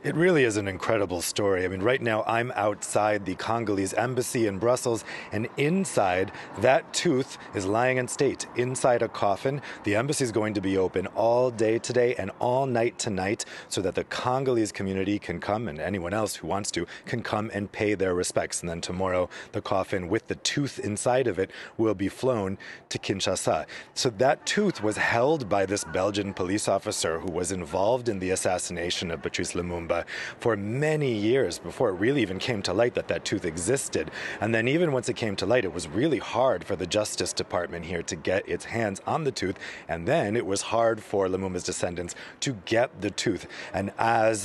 It really is an incredible story. I mean, right now I'm outside the Congolese embassy in Brussels, and inside, that tooth is lying in state inside a coffin. The embassy is going to be open all day today and all night tonight so that the Congolese community can come, and anyone else who wants to can come and pay their respects. And then tomorrow, the coffin with the tooth inside of it will be flown to Kinshasa. So that tooth was held by this Belgian police officer who was involved in the assassination of Patrice Lumumba for many years before it really even came to light that that tooth existed. And then even once it came to light, it was really hard for the Justice Department here to get its hands on the tooth. And then it was hard for Lumumba's descendants to get the tooth. And as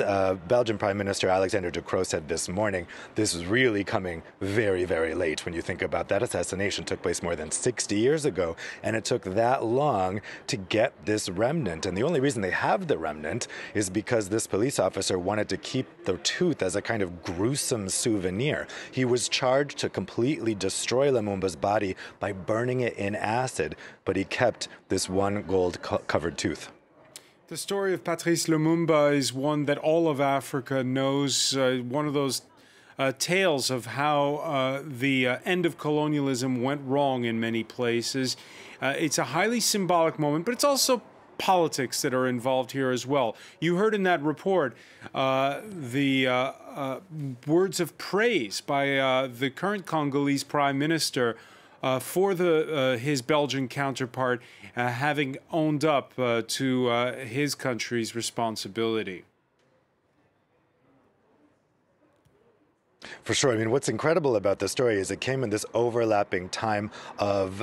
Belgian Prime Minister Alexander De Croo said this morning, this is really coming very, very late when you think about that. Assassination took place more than 60 years ago, and it took that long to get this remnant. And the only reason they have the remnant is because this police officer wanted to keep the tooth as a kind of gruesome souvenir. He was charged to completely destroy Lumumba's body by burning it in acid, but he kept this one gold-covered tooth. The story of Patrice Lumumba is one that all of Africa knows, one of those tales of how the end of colonialism went wrong in many places. It's a highly symbolic moment, but it's also politics that are involved here as well. You heard in that report the words of praise by the current Congolese Prime Minister for his Belgian counterpart having owned up to his country's responsibility. For sure. I mean, what's incredible about this story is it came in this overlapping time of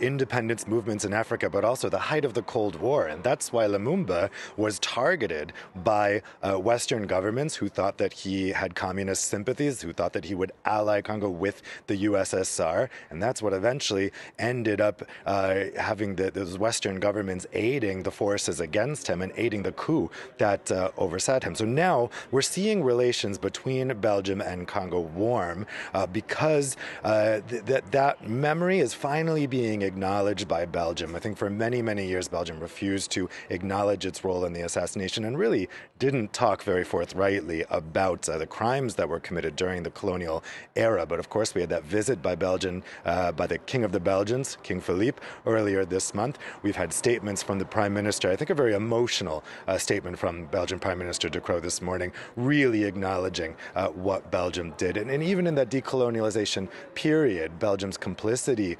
independence movements in Africa, but also the height of the Cold War. And that's why Lumumba was targeted by Western governments who thought that he had communist sympathies, who thought that he would ally Congo with the USSR. And that's what eventually ended up having those Western governments aiding the forces against him and aiding the coup that oversat him. So now we're seeing relations between Belgium and Congo warm because that memory is finally being acknowledged by Belgium. I think for many, many years, Belgium refused to acknowledge its role in the assassination and really didn't talk very forthrightly about the crimes that were committed during the colonial era. But of course, we had that visit by by the King of the Belgians, King Philippe, earlier this month. We've had statements from the Prime Minister, I think a very emotional statement from Belgian Prime Minister De Croo this morning, really acknowledging what Belgium did. And even in that decolonialization period, Belgium's complicity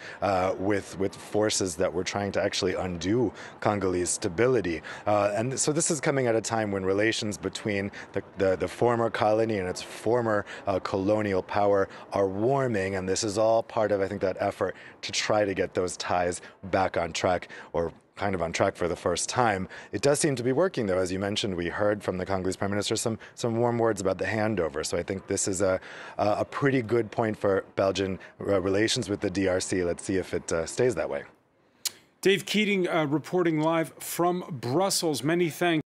with forces that were trying to actually undo Congolese stability. And so this is coming at a time when relations between the former colony and its former colonial power are warming. And this is all part of, I think, that effort to try to get those ties back on track, or kind of on track for the first time. It does seem to be working, though. As you mentioned, we heard from the Congolese Prime Minister some warm words about the handover. So I think this is a pretty good point for Belgian relations with the DRC. Let's see if it stays that way. Dave Keating reporting live from Brussels. Many thanks.